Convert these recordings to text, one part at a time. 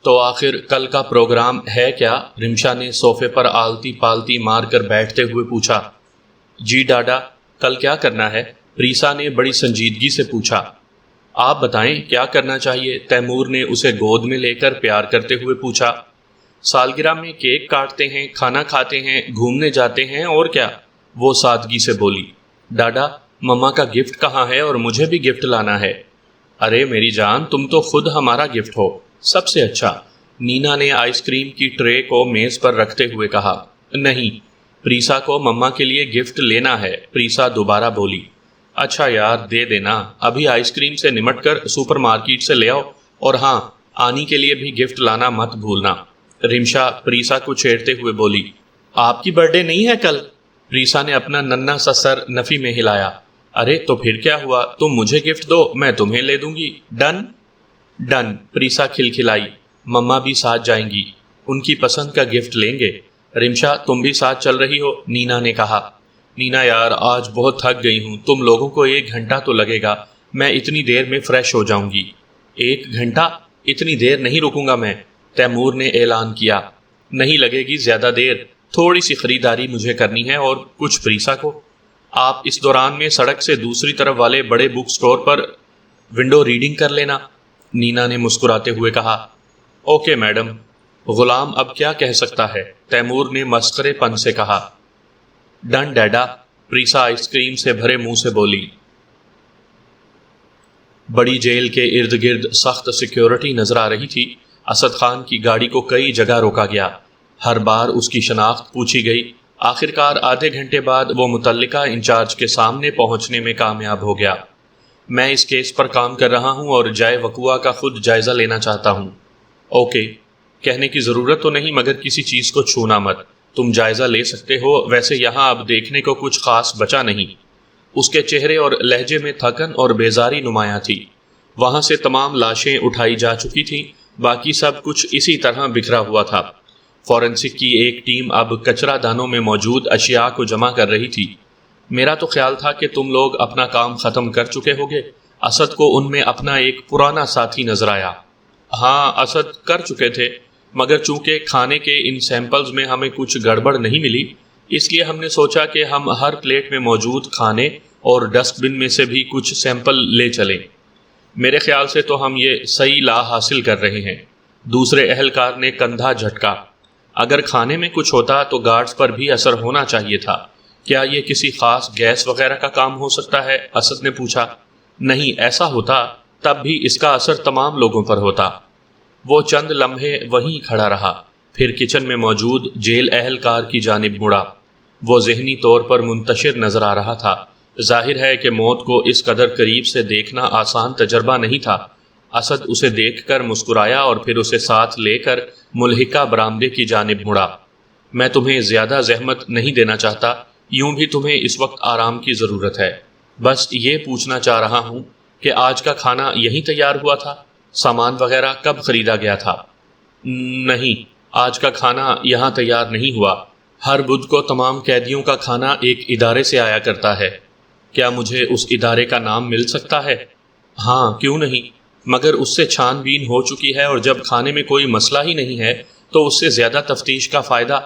تو آخر کل کا پروگرام ہے کیا؟ رمشا نے صوفے پر آلتی پالتی مار کر بیٹھتے ہوئے پوچھا۔ جی ڈاڈا، کل کیا کرنا ہے؟ پریسا نے بڑی سنجیدگی سے پوچھا۔ آپ بتائیں کیا کرنا چاہیے؟ تیمور نے اسے گود میں لے کر پیار کرتے ہوئے پوچھا۔ سالگرہ میں کیک کاٹتے ہیں، کھانا کھاتے ہیں، گھومنے جاتے ہیں، اور کیا؟ وہ سادگی سے بولی۔ ڈاڈا، مما کا گفٹ کہاں ہے؟ اور مجھے بھی گفٹ لانا ہے۔ ارے میری جان، تم تو خود ہمارا گفٹ ہو، سب سے اچھا۔ نینا نے آئس کریم کی ٹرے کو میز پر رکھتے ہوئے کہا۔ نہیں، پریسا کو مما کے لیے گفٹ لینا ہے، پریسا دوبارہ بولی۔ اچھا یار، دے دینا، ابھی آئس کریم سے نمٹ کر سپر مارکیٹ سے لے آؤ، اور ہاں، آنی کے لیے بھی گفٹ لانا مت بھولنا۔ رمشا پریسا کو چھیڑتے ہوئے بولی۔ آپ کی برتھ ڈے نہیں ہے کل؟ پریسا نے اپنا ننھا سا سر نفی میں ہلایا۔ ارے تو پھر کیا ہوا، تم مجھے گفٹ دو، میں تمہیں لے دوں گی۔ ڈن؟ ڈن، پریسا کھلکھلائی۔ مما بھی ساتھ جائیں گی، ان کی پسند کا گفٹ لیں گے۔ رمشا، تم بھی ساتھ چل رہی ہو؟ نینا نے کہا۔ نینا یار، آج بہت تھک گئی ہوں، تم لوگوں کو 1 گھنٹہ تو لگے گا، میں اتنی دیر میں فریش ہو جاؤں گی۔ 1 گھنٹہ؟ اتنی دیر نہیں رکوں گا میں، تیمور نے اعلان کیا۔ نہیں لگے گی زیادہ دیر، تھوڑی سی خریداری مجھے کرنی ہے اور کچھ پریسا کو۔ آپ اس دوران میں سڑک سے دوسری طرف والے بڑے بک سٹور پر ونڈو ریڈنگ کر لینا، نینا نے مسکراتے ہوئے کہا۔ Okay madam. غلام اب کیا کہہ سکتا ہے، تیمور نے مسخرے پن سے کہا۔ ڈن ڈیڈا، پریسا آئس کریم سے بھرے منہ سے بولی۔ بڑی جیل کے ارد گرد سخت سیکیورٹی نظر آ رہی تھی۔ اسد خان کی گاڑی کو کئی جگہ روکا گیا، ہر بار اس کی شناخت پوچھی گئی۔ آخرکار آدھے گھنٹے بعد وہ متعلقہ انچارج کے سامنے پہنچنے میں کامیاب ہو گیا۔ میں اس کیس پر کام کر رہا ہوں اور جائے وقوع کا خود جائزہ لینا چاہتا ہوں۔ اوکے، کہنے کی ضرورت تو نہیں، مگر کسی چیز کو چھونا مت، تم جائزہ لے سکتے ہو، ویسے یہاں اب دیکھنے کو کچھ خاص بچا نہیں۔ اس کے چہرے اور لہجے میں تھکن اور بیزاری نمایاں تھی۔ وہاں سے تمام لاشیں اٹھائی جا چکی تھیں، باقی سب کچھ اسی طرح بکھرا ہوا تھا۔ فورنسک کی ایک ٹیم اب کچرا دانوں میں موجود اشیاء کو جمع کر رہی تھی۔ میرا تو خیال تھا کہ تم لوگ اپنا کام ختم کر چکے ہوگے۔ اسد کو ان میں اپنا ایک پرانا ساتھی نظر آیا۔ ہاں، اسد کر چکے تھے، مگر چونکہ کھانے کے ان سیمپلز میں ہمیں کچھ گڑبڑ نہیں ملی، اس لیے ہم نے سوچا کہ ہم ہر پلیٹ میں موجود کھانے اور ڈسٹ بن میں سے بھی کچھ سیمپل لے چلیں۔ میرے خیال سے تو ہم یہ صحیح لا حاصل کر رہے ہیں۔ دوسرے اہلکار نے کندھا جھٹکا۔ اگر کھانے میں کچھ ہوتا تو گارڈز پر بھی اثر ہونا چاہیے تھا۔ کیا یہ کسی خاص گیس وغیرہ کا کام ہو سکتا ہے؟ اسد نے پوچھا۔ نہیں، ایسا ہوتا تب بھی اس کا اثر تمام لوگوں پر ہوتا۔ وہ چند لمحے وہیں کھڑا رہا، پھر کچن میں موجود جیل اہلکار کی جانب مڑا۔ وہ ذہنی طور پر منتشر نظر آ رہا تھا۔ ظاہر ہے کہ موت کو اس قدر قریب سے دیکھنا آسان تجربہ نہیں تھا۔ اسد اسے دیکھ کر مسکرایا اور پھر اسے ساتھ لے کر ملحقہ برآمدے کی جانب مڑا۔ میں تمہیں زیادہ زحمت نہیں دینا چاہتا، یوں بھی تمہیں اس وقت آرام کی ضرورت ہے۔ بس یہ پوچھنا چاہ رہا ہوں کہ آج کا کھانا یہیں تیار ہوا تھا؟ سامان وغیرہ کب خریدا گیا تھا؟ نہیں، آج کا کھانا یہاں تیار نہیں ہوا۔ ہر بدھ کو تمام قیدیوں کا کھانا ایک ادارے سے آیا کرتا ہے۔ کیا مجھے اس ادارے کا نام مل سکتا ہے؟ ہاں، کیوں نہیں، مگر اس سے چھان بین ہو چکی ہے، اور جب کھانے میں کوئی مسئلہ ہی نہیں ہے تو اس سے زیادہ تفتیش کا فائدہ؟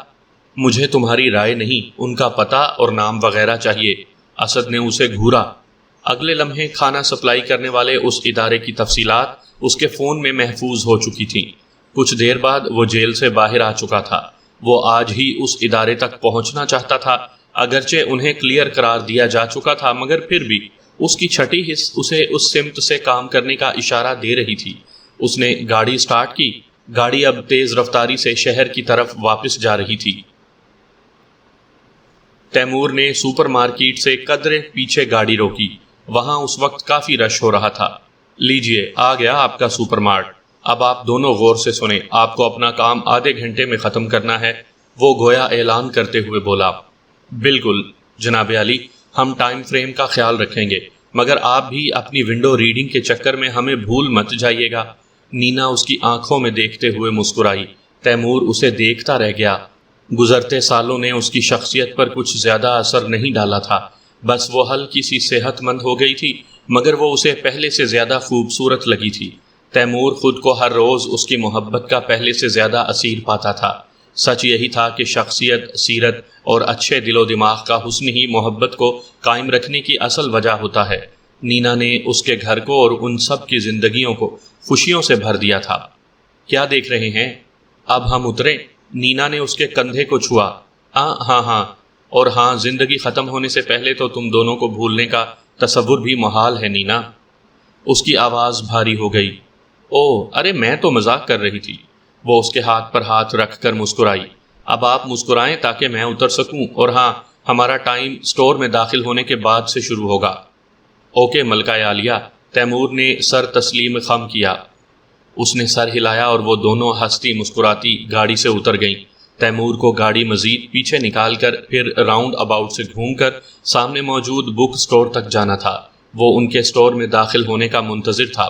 مجھے تمہاری رائے نہیں، ان کا پتہ اور نام وغیرہ چاہیے۔ اسد نے اسے گھورا۔ اگلے لمحے کھانا سپلائی کرنے والے اس ادارے کی تفصیلات اس کے فون میں محفوظ ہو چکی تھیں۔ کچھ دیر بعد وہ جیل سے باہر آ چکا تھا۔ وہ آج ہی اس ادارے تک پہنچنا چاہتا تھا، اگرچہ انہیں کلیئر قرار دیا جا چکا تھا، مگر پھر بھی اس کی چھٹی حس اسے اس سمت سے کام کرنے کا اشارہ دے رہی تھی۔ اس نے گاڑی سٹارٹ کی۔ گاڑی اب تیز رفتاری سے شہر کی طرف واپس جا رہی تھی۔ تیمور نے سپر مارکیٹ سے قدرے پیچھے گاڑی روکی۔ وہاں اس وقت کافی رش ہو رہا تھا۔ لیجئے، آ گیا آپ کا سپر مارٹ۔ اب آپ دونوں غور سے سنیں، آپ کو اپنا کام آدھے گھنٹے میں ختم کرنا ہے، وہ گویا اعلان کرتے ہوئے بولا۔ بالکل جناب علی، ہم ٹائم فریم کا خیال رکھیں گے، مگر آپ بھی اپنی ونڈو ریڈنگ کے چکر میں ہمیں بھول مت جائیے گا۔ نینا اس کی آنکھوں میں دیکھتے ہوئے مسکرائی۔ تیمور اسے دیکھتا رہ گیا۔ گزرتے سالوں نے اس کی شخصیت پر کچھ زیادہ اثر نہیں ڈالا تھا، بس وہ ہلکی سی صحت مند ہو گئی تھی، مگر وہ اسے پہلے سے زیادہ خوبصورت لگی تھی۔ تیمور خود کو ہر روز اس کی محبت کا پہلے سے زیادہ اسیر پاتا تھا۔ سچ یہی تھا کہ شخصیت، سیرت اور اچھے دل و دماغ کا حسن ہی محبت کو قائم رکھنے کی اصل وجہ ہوتا ہے۔ نینا نے اس کے گھر کو اور ان سب کی زندگیوں کو خوشیوں سے بھر دیا تھا۔ کیا دیکھ رہے ہیں؟ اب ہم اتریں؟ نینا نے اس کے کندھے کو چھوا۔ ہاں، اور ہاں، زندگی ختم ہونے سے پہلے تو تم دونوں کو بھولنے کا تصور بھی محال ہے نینا۔ اس کی آواز بھاری ہو گئی۔ ارے میں تو مذاق کر رہی تھی۔ وہ اس کے ہاتھ پر ہاتھ رکھ کر مسکرائی۔ اب آپ مسکرائیں تاکہ میں اتر سکوں، اور ہاں، ہمارا ٹائم اسٹور میں داخل ہونے کے بعد سے شروع ہوگا۔ اوکے ملکہ عالیہ، تیمور نے سر تسلیم خم کیا۔ اس نے سر ہلایا اور وہ دونوں ہنستی مسکراتی گاڑی سے اتر گئیں۔ تیمور کو گاڑی مزید پیچھے نکال کر پھر راؤنڈ اباؤٹ سے گھوم کر سامنے موجود بک اسٹور تک جانا تھا۔ وہ ان کے اسٹور میں داخل ہونے کا منتظر تھا۔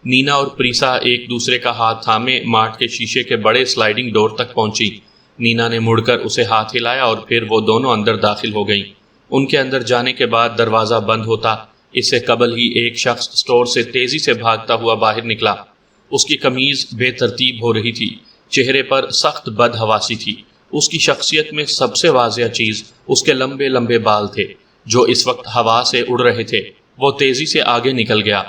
نینا اور پریسا ایک دوسرے کا ہاتھ تھامے مارٹ کے شیشے کے بڑے سلائیڈنگ ڈور تک پہنچی۔ نینا نے مڑ کر اسے ہاتھ ہلایا اور پھر وہ دونوں اندر داخل ہو گئیں۔ ان کے اندر جانے کے بعد دروازہ بند ہوتا، اس سے قبل ہی ایک شخص اسٹور سے تیزی سے بھاگتا ہوا باہر نکلا۔ اس کی قمیض بے ترتیب ہو رہی تھی، چہرے پر سخت بدحواسی تھی۔ اس کی شخصیت میں سب سے واضح چیز اس کے لمبے لمبے بال تھے جو اس وقت ہوا سے اڑ رہے تھے۔ وہ تیزی سے آگے نکل گیا۔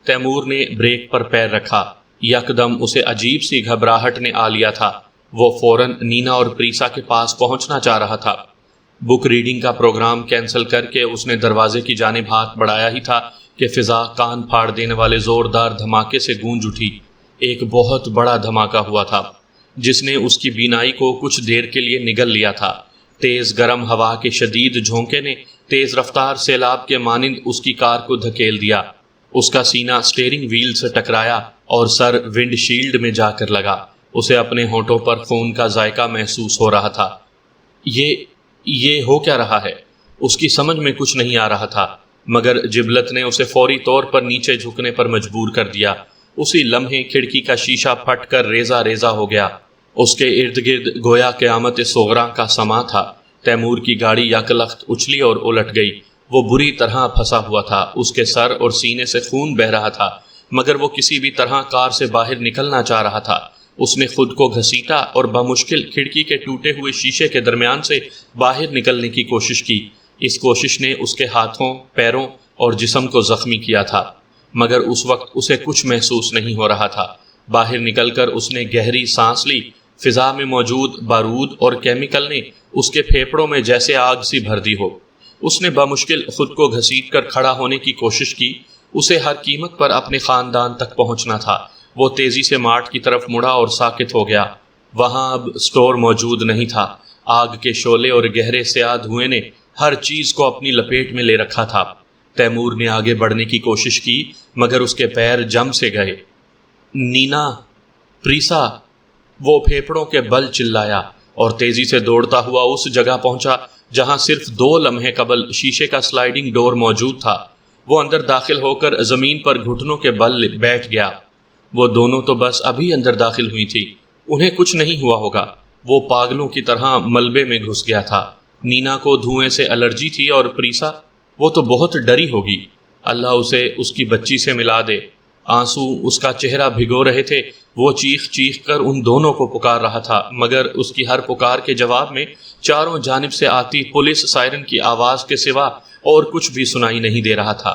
تیمور نے بریک پر پیر رکھا۔ یکدم اسے عجیب سی گھبراہٹ نے آ لیا تھا۔ وہ فوراً نینا اور پریسا کے پاس پہنچنا چاہ رہا تھا۔ بک ریڈنگ کا پروگرام کینسل کر کے اس نے دروازے کی جانب ہاتھ بڑھایا ہی تھا کہ فضا کان پھاڑ دینے والے زوردار دھماکے سے گونج اٹھی۔ ایک بہت بڑا دھماکہ ہوا تھا جس نے اس کی بینائی کو کچھ دیر کے لیے نگل لیا تھا۔ تیز گرم ہوا کے شدید جھونکے نے تیز رفتار سیلاب کے مانند اس کی کار کو دھکیل دیا۔ اس کا سینہ اسٹیئرنگ وہیل سے ٹکرایا اور سر ونڈ شیلڈ میں جا کر لگا۔ اسے اپنے ہونٹوں پر خون کا ذائقہ محسوس ہو رہا تھا۔ یہ ہو کیا رہا ہے؟ اس کی سمجھ میں کچھ نہیں آ رہا تھا، مگر جبلت نے اسے فوری طور پر نیچے جھکنے پر مجبور کر دیا۔ اسی لمحے کھڑکی کا شیشہ پھٹ کر ریزہ ریزہ ہو گیا۔ اس کے ارد گرد گویا قیامت صغریٰ کا سما تھا۔ تیمور کی گاڑی یکلخت اچھلی اور الٹ گئی۔ وہ بری طرح پھنسا ہوا تھا۔ اس کے سر اور سینے سے خون بہہ رہا تھا، مگر وہ کسی بھی طرح کار سے باہر نکلنا چاہ رہا تھا۔ اس نے خود کو گھسیٹا اور بمشکل کھڑکی کے ٹوٹے ہوئے شیشے کے درمیان سے باہر نکلنے کی کوشش کی۔ اس کوشش نے اس کے ہاتھوں، پیروں اور جسم کو زخمی کیا تھا، مگر اس وقت اسے کچھ محسوس نہیں ہو رہا تھا۔ باہر نکل کر اس نے گہری سانس لی۔ فضا میں موجود بارود اور کیمیکل نے اس کے پھیپھڑوں میں جیسے آگ سی بھر دی ہو۔ اس نے بمشکل خود کو گھسیٹ کر کھڑا ہونے کی کوشش کی۔ اسے ہر قیمت پر اپنے خاندان تک پہنچنا تھا۔ وہ تیزی سے مارٹ کی طرف مڑا اور ساکت ہو گیا۔ وہاں اب اسٹور موجود نہیں تھا۔ آگ کے شعلے اور گہرے سیاہ دھوئیں نے ہر چیز کو اپنی لپیٹ میں لے رکھا تھا۔ تیمور نے آگے بڑھنے کی کوشش کی، مگر اس کے پیر جم سے گئے۔ نینا، پریسا، وہ پھیپھڑوں کے بل چلایا اور تیزی سے دوڑتا ہوا اس جگہ پہنچا جہاں صرف 2 لمحے قبل شیشے کا سلائیڈنگ ڈور موجود تھا۔ وہ اندر داخل ہو کر زمین پر گھٹنوں کے بل بیٹھ گیا۔ وہ دونوں تو بس ابھی اندر داخل ہوئی تھی، انہیں کچھ نہیں ہوا ہوگا۔ وہ پاگلوں کی طرح ملبے میں گھس گیا تھا۔ نینا کو دھوئیں سے الرجی تھی اور پریسا، وہ تو بہت ڈری ہوگی۔ اللہ اسے اس کی بچی سے ملا دے۔ آنسو اس کا چہرہ بھگو رہے تھے۔ وہ چیخ چیخ کر ان دونوں کو پکار رہا تھا، مگر اس کی ہر پکار کے جواب میں چاروں جانب سے آتی پولیس سائرن کی آواز کے سوا اور کچھ بھی سنائی نہیں دے رہا تھا۔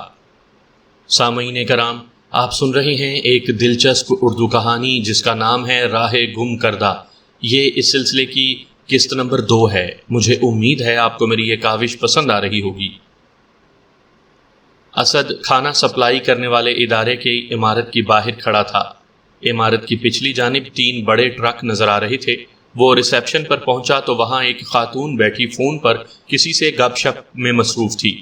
سامعین کرام، آپ سن رہے ہیں ایک دلچسپ اردو کہانی جس کا نام ہے راہ گم کردہ۔ یہ اس سلسلے کی قسط نمبر 2 ہے۔ مجھے امید ہے آپ کو میری یہ کاوش پسند آ رہی ہوگی۔ اسد کھانا سپلائی کرنے والے ادارے کی عمارت کی باہر کھڑا تھا۔ عمارت کی پچھلی جانب 3 بڑے ٹرک نظر آ رہے تھے۔ وہ ریسیپشن پر پہنچا تو وہاں ایک خاتون بیٹھی فون پر کسی سے گپ شپ میں مصروف تھی۔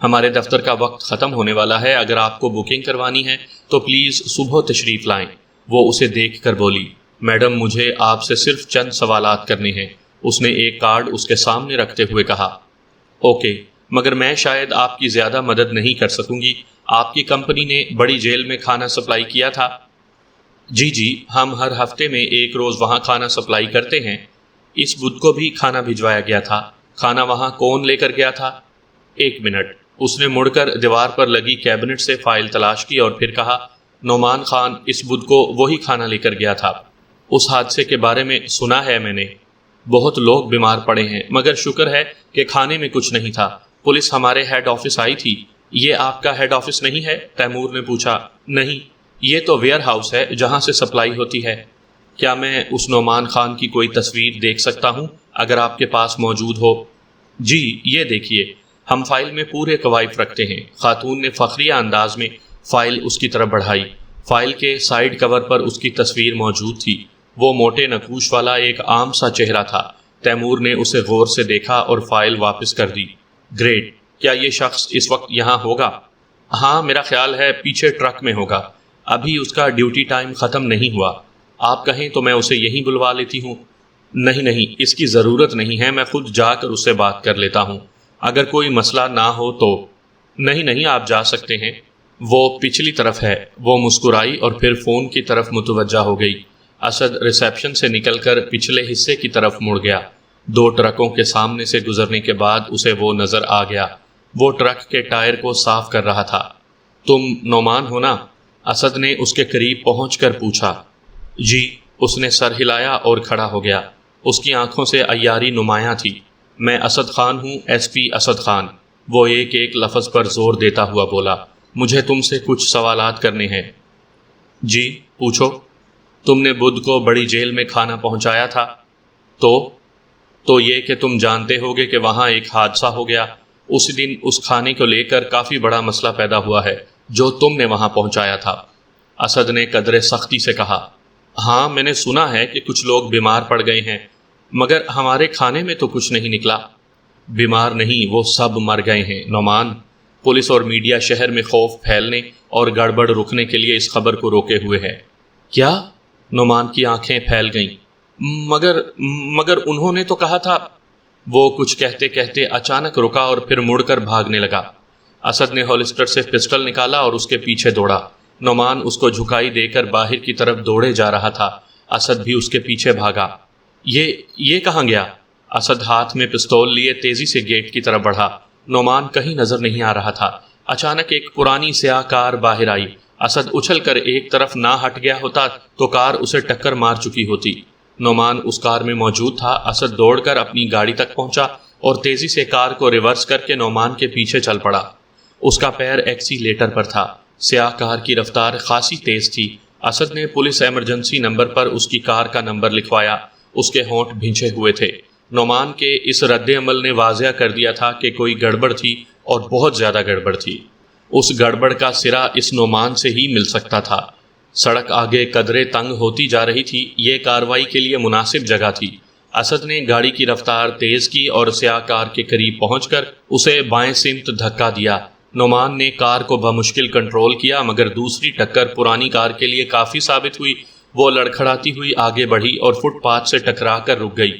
ہمارے دفتر کا وقت ختم ہونے والا ہے، اگر آپ کو بکنگ کروانی ہے تو پلیز صبح تشریف لائیں۔ وہ اسے دیکھ کر بولی، میڈم مجھے آپ سے صرف چند سوالات کرنے ہیں۔ اس نے ایک کارڈ اس کے سامنے رکھتے ہوئے کہا، اوکے، مگر میں شاید آپ کی زیادہ مدد نہیں کر سکوں گی۔ آپ کی کمپنی نے بڑی جیل میں کھانا سپلائی کیا تھا؟ جی، ہم ہر ہفتے میں 1 روز وہاں کھانا سپلائی کرتے ہیں۔ اس بدھ کو بھی کھانا بھجوایا گیا تھا۔ کھانا وہاں کون لے کر گیا تھا؟ 1 منٹ۔ اس نے مڑ کر دیوار پر لگی کیبنٹ سے فائل تلاش کی اور پھر کہا، نعمان خان اس بدھ کو وہی کھانا لے کر گیا تھا۔ اس حادثے کے بارے میں سنا ہے میں نے، بہت لوگ بیمار پڑے ہیں، مگر شکر ہے کہ کھانے میں کچھ نہیں تھا۔ پولیس ہمارے ہیڈ آفس آئی تھی۔ یہ آپ کا ہیڈ آفس نہیں ہے؟ تیمور نے پوچھا۔ نہیں، یہ تو ویئر ہاؤس ہے جہاں سے سپلائی ہوتی ہے۔ کیا میں اس نعمان خان کی کوئی تصویر دیکھ سکتا ہوں اگر آپ کے پاس موجود ہو؟ جی، یہ دیکھیے، ہم فائل میں پورے کوائف رکھتے ہیں۔ خاتون نے فخریہ انداز میں فائل اس کی طرف بڑھائی۔ فائل کے سائیڈ کور پر اس کی تصویر موجود تھی۔ وہ موٹے نقوش والا ایک عام سا چہرہ تھا۔ تیمور نے اسے غور سے دیکھا اور فائل واپس کر دی۔ گریٹ، کیا یہ شخص اس وقت یہاں ہوگا؟ ہاں، میرا خیال ہے پیچھے ٹرک میں ہوگا۔ ابھی اس کا ڈیوٹی ٹائم ختم نہیں ہوا۔ آپ کہیں تو میں اسے یہیں بلوا لیتی ہوں۔ نہیں، اس کی ضرورت نہیں ہے، میں خود جا کر اس سے بات کر لیتا ہوں، اگر کوئی مسئلہ نہ ہو تو۔ نہیں، آپ جا سکتے ہیں، وہ پچھلی طرف ہے۔ وہ مسکرائی اور پھر فون کی طرف متوجہ ہو گئی۔ اسد ریسیپشن سے نکل کر پچھلے حصے کی طرف مڑ گیا۔ 2 ٹرکوں کے سامنے سے گزرنے کے بعد اسے وہ نظر آ گیا۔ وہ ٹرک کے ٹائر کو صاف کر رہا تھا۔ تم نعمان ہو نا؟ اسد نے اس کے قریب پہنچ کر پوچھا۔ جی، اس نے سر ہلایا اور کھڑا ہو گیا۔ اس کی آنکھوں سے عیاری نمایاں تھی۔ میں اسد خان ہوں، ایس پی اسد خان۔ وہ ایک لفظ پر زور دیتا ہوا بولا۔ مجھے تم سے کچھ سوالات کرنے ہیں۔ جی، پوچھو۔ تم نے بدھ کو بڑی جیل میں کھانا پہنچایا تھا؟ تو یہ کہ تم جانتے ہوگے کہ وہاں ایک حادثہ ہو گیا۔ اس دن اس کھانے کو لے کر کافی بڑا مسئلہ پیدا ہوا ہے جو تم نے وہاں پہنچایا تھا۔ اسد نے قدرے سختی سے کہا۔ ہاں، میں نے سنا ہے کہ کچھ لوگ بیمار پڑ گئے ہیں، مگر ہمارے کھانے میں تو کچھ نہیں نکلا۔ بیمار نہیں، وہ سب مر گئے ہیں نعمان۔ پولیس اور میڈیا شہر میں خوف پھیلنے اور گڑبڑ رکنے کے لیے اس خبر کو روکے ہوئے ہے۔ کیا؟ نعمان کی آنکھیں پھیل گئیں۔ مگر انہوں نے تو کہا تھا۔ وہ کچھ کہتے کہتے اچانک رکا اور پھر مڑ کر بھاگنے لگا۔ اسد نے ہولسٹر سے پسٹل نکالا اور اس کے پیچھے دوڑا۔ نعمان اس کو جھکائی دے کر باہر کی طرف دوڑے جا رہا تھا۔ اسد بھی اس کے پیچھے بھاگا۔ یہ کہاں گیا؟ اسد ہاتھ میں پستول لیے تیزی سے گیٹ کی طرف بڑھا۔ نعمان کہیں نظر نہیں آ رہا تھا۔ اچانک ایک پرانی سیاہ کار باہر آئی۔ اسد اچھل کر ایک طرف نہ ہٹ گیا ہوتا تو کار اسے ٹکر مار چکی ہوتی۔ نعمان اس کار میں موجود تھا۔ اسد دوڑ کر اپنی گاڑی تک پہنچا اور تیزی سے کار کو ریورس کر کے نعمان کے پیچھے چل پڑا۔ اس کا پیر ایکسیلیٹر پر تھا۔ سیاہ کار کی رفتار خاصی تیز تھی۔ اسد نے پولیس ایمرجنسی نمبر پر اس کی کار کا نمبر لکھوایا۔ اس کے ہونٹ بھینچے ہوئے تھے۔ نعمان کے اس رد عمل نے واضح کر دیا تھا کہ کوئی گڑبڑ تھی اور بہت زیادہ گڑبڑ تھی۔ اس گڑبڑ کا سرا اس نعمان سے ہی مل سکتا تھا۔ سڑک آگے قدرے تنگ ہوتی جا رہی تھی۔ یہ کارروائی کے لیے مناسب جگہ تھی۔ اسد نے گاڑی کی رفتار تیز کی اور سیاہ کار کے قریب پہنچ کر اسے بائیں سمت دھکا دیا۔ نعمان نے کار کو بمشکل کنٹرول کیا، مگر دوسری ٹکر پرانی کار کے لیے کافی ثابت ہوئی۔ وہ لڑکھڑاتی ہوئی آگے بڑھی اور فٹ پاتھ سے ٹکرا کر رک گئی۔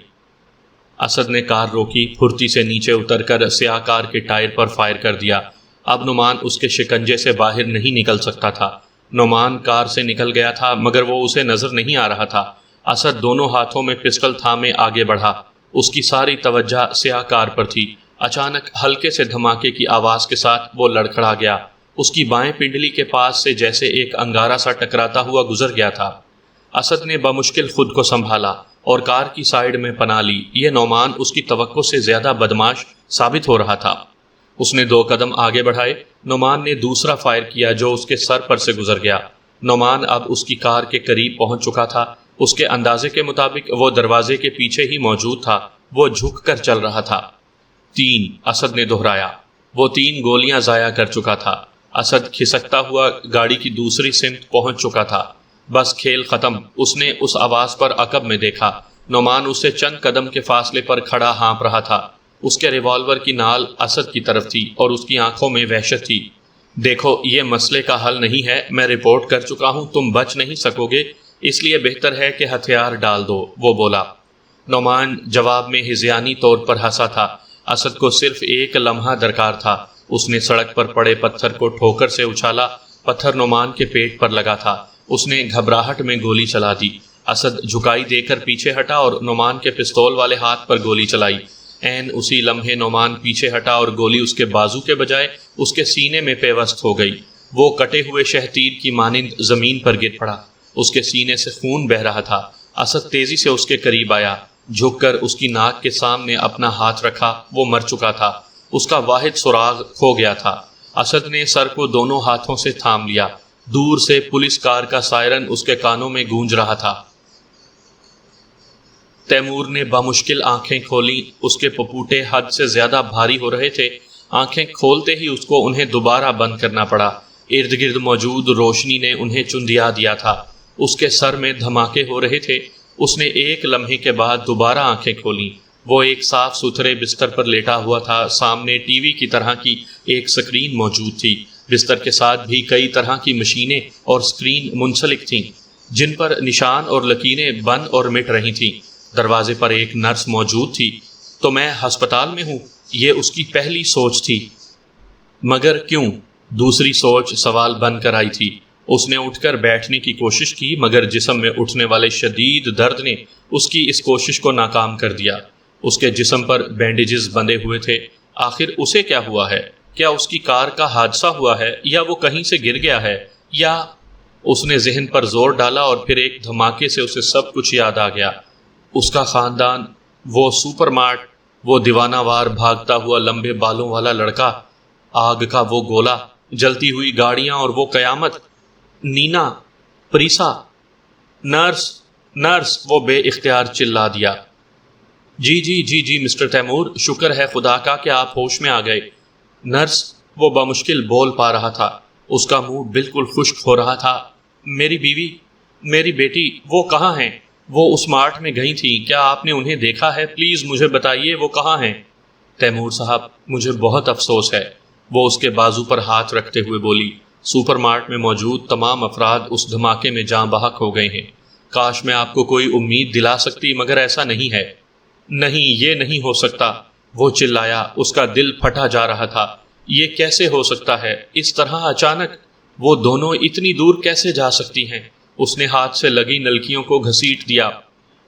اسد نے کار روکی، پھرتی سے نیچے اتر کر سیاہ کار کے ٹائر پر فائر کر دیا۔ اب نعمان اس کے شکنجے سے باہر نہیں نکل سکتا تھا۔ نعمان کار سے نکل گیا تھا، مگر وہ اسے نظر نہیں آ رہا تھا۔ اسد دونوں ہاتھوں میں پسٹل تھامے آگے بڑھا۔ اس کی ساری توجہ سیاہ کار پر تھی۔ اچانک ہلکے سے دھماکے کی آواز کے ساتھ وہ لڑکھڑا گیا۔ اس کی بائیں پنڈلی کے پاس سے جیسے ایک انگارہ سا ٹکراتا ہوا گزر گیا تھا۔ اسد نے بمشکل خود کو سنبھالا اور کار کی سائیڈ میں پناہ لی۔ یہ نعمان اس کی توقع سے زیادہ بدماش ثابت ہو رہا تھا۔ اس نے 2 قدم آگے بڑھائے۔ نعمان نے دوسرا فائر کیا جو اس کے سر پر سے گزر گیا۔ نعمان اب اس کی کار کے قریب پہنچ چکا تھا۔ اس کے اندازے کے مطابق وہ دروازے کے پیچھے ہی موجود تھا۔ وہ جھک کر چل رہا تھا۔ 3 اسد نے دہرایا۔ وہ 3 گولیاں ضائع کر چکا تھا۔ اسد کھسکتا ہوا گاڑی کی دوسری سمت پہنچ چکا تھا۔ بس کھیل ختم۔ اس نے اس آواز پر عقب میں دیکھا۔ نعمان اس سے چند قدم کے فاصلے پر کھڑا ہانپ رہا تھا۔ اس کے ریوالور کی نال اسد کی طرف تھی اور اس کی آنکھوں میں وحشت تھی۔ دیکھو، یہ مسئلے کا حل نہیں ہے۔ میں رپورٹ کر چکا ہوں، تم بچ نہیں سکو گے، اس لیے بہتر ہے کہ ہتھیار ڈال دو، وہ بولا۔ نعمان جواب میں ہذیانی طور پر ہنسا تھا۔ اسد کو صرف ایک لمحہ درکار تھا۔ اس نے سڑک پر پڑے پتھر کو ٹھوکر سے اچھالا۔ پتھر نعمان کے پیٹ پر لگا تھا۔ اس نے گھبراہٹ میں گولی چلا دی۔ اسد جھکائی دے کر پیچھے ہٹا اور نعمان کے پستول والے ہاتھ پر گولی چلائی۔ عین اسی لمحے نعمان پیچھے ہٹا اور گولی اس کے بازو کے بجائے اس کے سینے میں پیوست ہو گئی۔ وہ کٹے ہوئے شہتیر کی مانند زمین پر گر پڑا۔ اس کے سینے سے خون بہہ رہا تھا۔ اسد تیزی سے اس کے قریب آیا، جھک کر اس کی ناک کے سامنے اپنا ہاتھ رکھا۔ وہ مر چکا تھا، اس کا واحد سراغ کھو گیا تھا۔ اسد نے سر کو دونوں ہاتھوں سے تھام لیا۔ دور سے پولیس کار کا سائرن اس کے کانوں میں گونج رہا تھا۔ تیمور نے بامشکل آنکھیں کھولیں۔ اس کے پپوٹے حد سے زیادہ بھاری ہو رہے تھے۔ آنکھیں کھولتے ہی اس کو انہیں دوبارہ بند کرنا پڑا۔ ارد گرد موجود روشنی نے انہیں چندیا دیا تھا۔ اس کے سر میں دھماکے ہو رہے تھے۔ اس نے ایک لمحے کے بعد دوبارہ آنکھیں کھولیں۔ وہ ایک صاف ستھرے بستر پر لیٹا ہوا تھا۔ سامنے ٹی وی کی طرح کی ایک سکرین موجود تھی۔ بستر کے ساتھ بھی کئی طرح کی مشینیں اور سکرین منسلک تھیں، جن پر نشان اور لکیریں بن اور مٹ رہی تھیں۔ دروازے پر ایک نرس موجود تھی۔ تو میں ہسپتال میں ہوں، یہ اس کی پہلی سوچ تھی۔ مگر کیوں؟ دوسری سوچ سوال بن کر آئی تھی۔ اس نے اٹھ کر بیٹھنے کی کوشش کی، مگر جسم میں اٹھنے والے شدید درد نے اس کی اس کوشش کو ناکام کر دیا۔ اس کے جسم پر بینڈیجز بندھے ہوئے تھے۔ آخر اسے کیا ہوا ہے؟ کیا اس کی کار کا حادثہ ہوا ہے، یا وہ کہیں سے گر گیا ہے، یا… اس نے ذہن پر زور ڈالا اور پھر ایک دھماکے سے اسے سب کچھ یاد آ گیا۔ اس کا خاندان، وہ سپر مارٹ، وہ دیوانہ وار بھاگتا ہوا لمبے بالوں والا لڑکا، آگ کا وہ گولا، جلتی ہوئی گاڑیاں اور وہ قیامت، نینا، پریسا، نرس، نرس، وہ بے اختیار چلا دیا۔ جی مسٹر تیمور، شکر ہے خدا کا کہ آپ ہوش میں آ گئے۔ نرس، وہ بامشکل بول پا رہا تھا۔ اس کا منہ بالکل خشک ہو رہا تھا۔ میری بیوی، میری بیٹی، وہ کہاں ہیں؟ وہ اس مارٹ میں گئی تھی، کیا آپ نے انہیں دیکھا ہے؟ پلیز مجھے بتائیے وہ کہاں ہیں؟ تیمور صاحب، مجھے بہت افسوس ہے، وہ اس کے بازو پر ہاتھ رکھتے ہوئے بولی۔ سپر مارٹ میں موجود تمام افراد اس دھماکے میں جاں بحق ہو گئے ہیں۔ کاش میں آپ کو کوئی امید دلا سکتی، مگر ایسا نہیں ہے۔ نہیں، یہ نہیں ہو سکتا، وہ چلایا۔ اس کا دل پھٹا جا رہا تھا۔ یہ کیسے ہو سکتا ہے؟ اس طرح اچانک وہ دونوں اتنی دور کیسے جا سکتی ہیں؟ اس نے ہاتھ سے لگی نلکیوں کو گھسیٹ دیا۔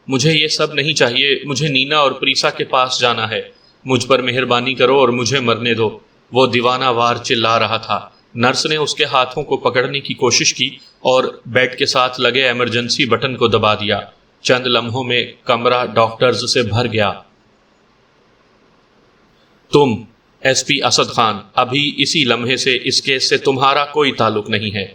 مجھے یہ سب نہیں چاہیے، مجھے نینا اور پریسا کے پاس جانا ہے۔ مجھ پر مہربانی کرو اور مجھے مرنے دو، وہ دیوانہ وار چلا رہا تھا۔ نرس نے اس کے ہاتھوں کو پکڑنے کی کوشش کی اور بیڈ کے ساتھ لگے ایمرجنسی بٹن کو دبا دیا۔ چند لمحوں میں کمرہ ڈاکٹرز سے بھر گیا۔ تم، ایس پی اسد خان، ابھی اسی لمحے سے اس کیس سے تمہارا کوئی تعلق نہیں ہے۔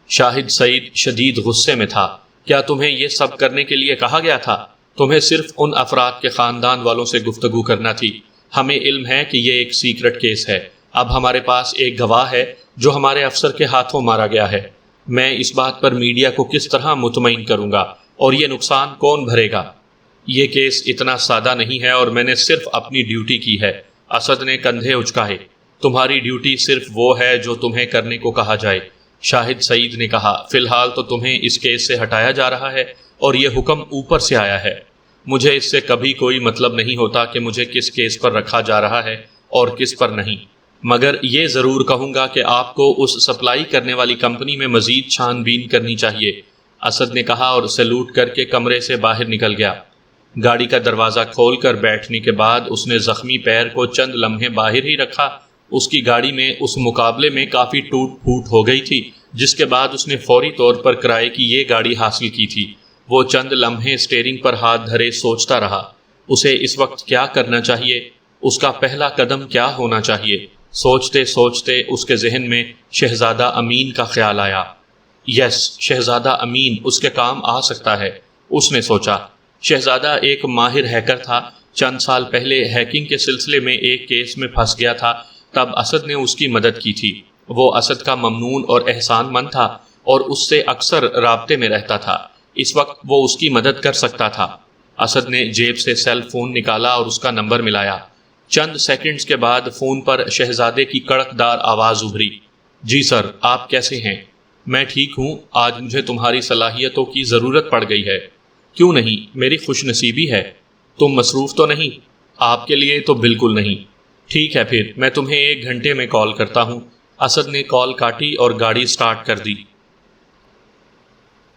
شاہد سعید شدید غصے میں تھا۔ کیا تمہیں یہ سب کرنے کے لیے کہا گیا تھا؟ تمہیں صرف ان افراد کے خاندان والوں سے گفتگو کرنا تھی۔ ہمیں علم ہے کہ یہ ایک سیکرٹ کیس ہے۔ اب ہمارے پاس ایک گواہ ہے جو ہمارے افسر کے ہاتھوں مارا گیا ہے۔ میں اس بات پر میڈیا کو کس طرح مطمئن کروں گا، اور یہ نقصان کون بھرے گا؟ یہ کیس اتنا سادہ نہیں ہے اور میں نے صرف اپنی ڈیوٹی کی ہے۔ اسد نے کندھے اچکائے۔ تمہاری ڈیوٹی صرف وہ ہے جو تمہیں کرنے کو کہا جائے، شاہد سعید نے کہا۔ فی الحال تو تمہیں اس کیس سے ہٹایا جا رہا ہے اور یہ حکم اوپر سے آیا ہے۔ مجھے اس سے کبھی کوئی مطلب نہیں ہوتا کہ مجھے کس کیس پر رکھا جا رہا ہے اور کس پر نہیں، مگر یہ ضرور کہوں گا کہ آپ کو اس سپلائی کرنے والی کمپنی میں مزید چھان بین کرنی چاہیے، اسد نے کہا اور سیلوٹ کر کے کمرے سے باہر نکل گیا۔ گاڑی کا دروازہ کھول کر بیٹھنے کے بعد اس نے زخمی پیر کو چند لمحے باہر ہی رکھا۔ اس کی گاڑی میں اس مقابلے میں کافی ٹوٹ پھوٹ ہو گئی تھی، جس کے بعد اس نے فوری طور پر کرائے کی یہ گاڑی حاصل کی تھی۔ وہ چند لمحے اسٹیئرنگ پر ہاتھ دھرے سوچتا رہا، اسے اس وقت کیا کرنا چاہیے، اس کا پہلا قدم کیا ہونا چاہیے۔ سوچتے سوچتے اس کے ذہن میں شہزادہ امین کا خیال آیا۔ یس، شہزادہ امین اس کے کام آ سکتا ہے، اس نے سوچا۔ شہزادہ ایک ماہر ہیکر تھا۔ چند سال پہلے ہیکنگ کے سلسلے میں ایک کیس میں پھنس گیا تھا، تب اسد نے اس کی مدد کی تھی۔ وہ اسد کا ممنون اور احسان مند تھا اور اس سے اکثر رابطے میں رہتا تھا۔ اس وقت وہ اس کی مدد کر سکتا تھا۔ اسد نے جیب سے سیل فون نکالا اور اس کا نمبر ملایا۔ چند سیکنڈز کے بعد فون پر شہزادے کی کڑکدار آواز ابھری۔ جی سر، آپ کیسے ہیں؟ میں ٹھیک ہوں، آج مجھے تمہاری صلاحیتوں کی ضرورت پڑ گئی ہے۔ کیوں نہیں؟ میری خوش نصیبی ہے۔ تم مصروف تو نہیں؟ آپ کے لیے تو بالکل نہیں۔ ٹھیک ہے پھر میں تمہیں 1 گھنٹے میں کال کرتا ہوں۔ اسد نے کال کاٹی اور گاڑی سٹارٹ کر دی۔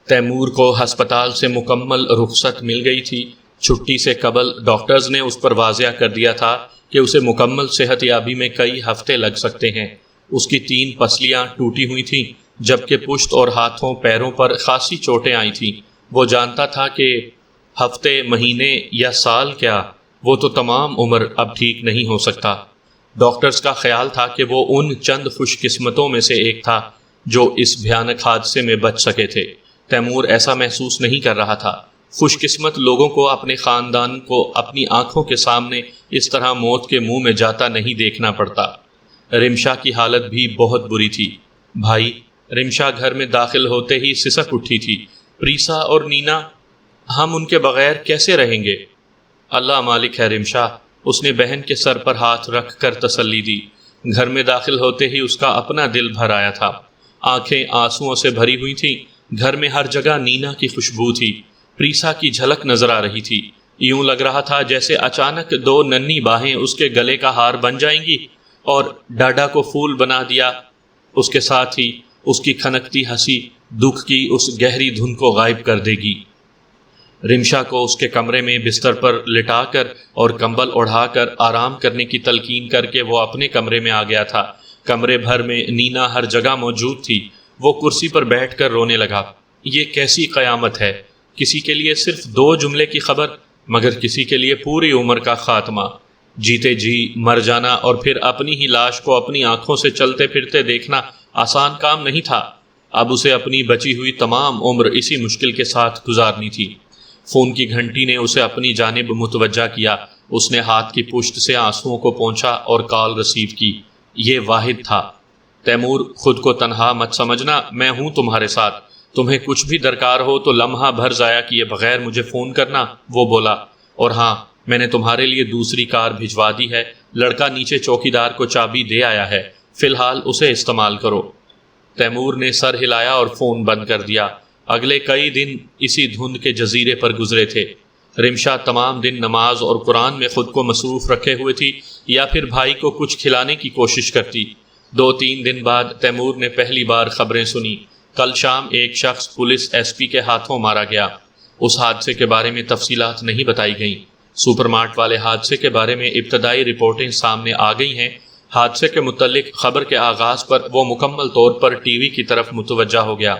تیمور کو ہسپتال سے مکمل رخصت مل گئی تھی۔ چھٹی سے قبل ڈاکٹرز نے اس پر واضح کر دیا تھا کہ اسے مکمل صحت یابی میں کئی ہفتے لگ سکتے ہیں۔ اس کی 3 پسلیاں ٹوٹی ہوئی تھیں، جبکہ پشت اور ہاتھوں پیروں پر خاصی چوٹیں آئی تھیں۔ وہ جانتا تھا کہ ہفتے، مہینے یا سال کیا، وہ تو تمام عمر اب ٹھیک نہیں ہو سکتا۔ ڈاکٹرز کا خیال تھا کہ وہ ان چند خوش قسمتوں میں سے ایک تھا جو اس بھیانک حادثے میں بچ سکے تھے۔ تیمور ایسا محسوس نہیں کر رہا تھا۔ خوش قسمت لوگوں کو اپنے خاندان کو اپنی آنکھوں کے سامنے اس طرح موت کے منہ میں جاتا نہیں دیکھنا پڑتا۔ رمشا کی حالت بھی بہت بری تھی۔ بھائی، رمشا گھر میں داخل ہوتے ہی سسک اٹھی تھی۔ پریسا اور نینا، ہم ان کے بغیر کیسے رہیں گے؟ اللہ مالک ہے رمشا، اس نے بہن کے سر پر ہاتھ رکھ کر تسلی دی۔ گھر میں داخل ہوتے ہی اس کا اپنا دل بھر آیا تھا۔ آنکھیں آنسوؤں سے بھری ہوئی تھیں۔ گھر میں ہر جگہ نینا کی خوشبو تھی۔ پریسا کی جھلک نظر آ رہی تھی۔ یوں لگ رہا تھا جیسے اچانک 2 ننھی باہیں اس کے گلے کا ہار بن جائیں گی اور ڈاڈا کو پھول بنا دیا۔ اس کے ساتھ ہی اس کی کھنکتی ہنسی دکھ کی اس گہری دھن کو غائب کر دے گی۔ رمشا کو اس کے کمرے میں بستر پر لٹا کر اور کمبل اڑھا کر آرام کرنے کی تلقین کر کے وہ اپنے کمرے میں آ گیا تھا۔ کمرے بھر میں نینا ہر جگہ موجود تھی۔ وہ کرسی پر بیٹھ کر رونے لگا۔ یہ کیسی قیامت ہے! کسی کے لیے صرف 2 جملے کی خبر، مگر کسی کے لیے پوری عمر کا خاتمہ۔ جیتے جی مر جانا اور پھر اپنی ہی لاش کو اپنی آنکھوں سے چلتے پھرتے دیکھنا آسان کام نہیں تھا۔ اب اسے اپنی بچی ہوئی تمام عمر اسی مشکل کے ساتھ گزارنی تھی۔ فون کی گھنٹی نے اسے اپنی جانب متوجہ کیا۔ اس نے ہاتھ کی پشت سے آنسوؤں کو پونچھا اور کال ریسیو کی۔ یہ واحد تھا۔ تیمور، خود کو تنہا مت سمجھنا، میں ہوں تمہارے ساتھ۔ تمہیں کچھ بھی درکار ہو تو لمحہ بھر ضائع کیے بغیر مجھے فون کرنا، وہ بولا۔ اور ہاں، میں نے تمہارے لیے دوسری کار بھجوا دی ہے۔ لڑکا نیچے چوکیدار کو چابی دے آیا ہے، فی الحال اسے استعمال کرو۔ تیمور نے سر ہلایا اور فون بند کر دیا۔ اگلے کئی دن اسی دھند کے جزیرے پر گزرے تھے۔ رمشا تمام دن نماز اور قرآن میں خود کو مصروف رکھے ہوئے تھی، یا پھر بھائی کو کچھ کھلانے کی کوشش کرتی۔ 2-3 دن بعد تیمور نے پہلی بار خبریں سنی۔ کل شام ایک شخص پولیس ایس پی کے ہاتھوں مارا گیا۔ اس حادثے کے بارے میں تفصیلات نہیں بتائی گئیں۔ سپر مارٹ والے حادثے کے بارے میں ابتدائی رپورٹیں سامنے آ گئی ہیں۔ حادثے کے متعلق خبر کے آغاز پر وہ مکمل طور پر ٹی وی کی طرف متوجہ ہو گیا۔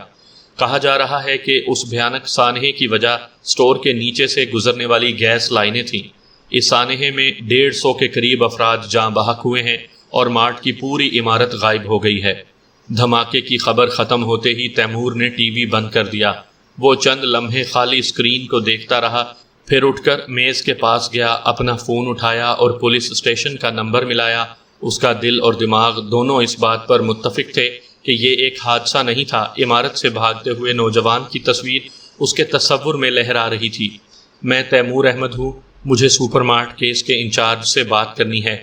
کہا جا رہا ہے کہ اس بھیانک سانحے کی وجہ سٹور کے نیچے سے گزرنے والی گیس لائنیں تھیں۔ اس سانحے میں 150 کے قریب افراد جاں بحق ہوئے ہیں اور مارٹ کی پوری عمارت غائب ہو گئی ہے۔ دھماکے کی خبر ختم ہوتے ہی تیمور نے ٹی وی بند کر دیا۔ وہ چند لمحے خالی اسکرین کو دیکھتا رہا، پھر اٹھ کر میز کے پاس گیا، اپنا فون اٹھایا اور پولیس اسٹیشن کا نمبر ملایا۔ اس کا دل اور دماغ دونوں اس بات پر متفق تھے کہ یہ ایک حادثہ نہیں تھا۔ عمارت سے بھاگتے ہوئے نوجوان کی تصویر اس کے تصور میں لہرا رہی تھی۔ میں تیمور احمد ہوں، مجھے سپر مارٹ کیس کے انچارج سے بات کرنی ہے۔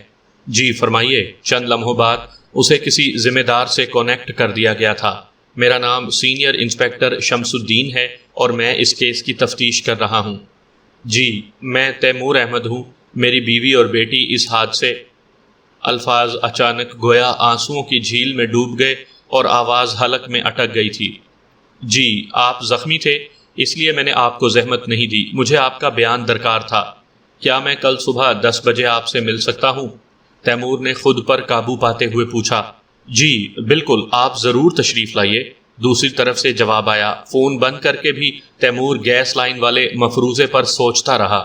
جی فرمائیے۔ چند لمحوں بعد اسے کسی ذمہ دار سے کونیکٹ کر دیا گیا تھا۔ میرا نام سینئر انسپیکٹر شمس الدین ہے اور میں اس کیس کی تفتیش کر رہا ہوں۔ جی، میں تیمور احمد ہوں، میری بیوی اور بیٹی اس حادثے۔ الفاظ اچانک گویا آنسوؤں کی جھیل میں ڈوب گئے اور آواز حلق میں اٹک گئی تھی۔ جی، آپ زخمی تھے، اس لیے میں نے آپ کو زحمت نہیں دی۔ مجھے آپ کا بیان درکار تھا۔ کیا میں کل صبح 10 بجے آپ سے مل سکتا ہوں؟ تیمور نے خود پر قابو پاتے ہوئے پوچھا۔ جی بالکل، آپ ضرور تشریف لائیے، دوسری طرف سے جواب آیا۔ فون بند کر کے بھی تیمور گیس لائن والے مفروضے پر سوچتا رہا۔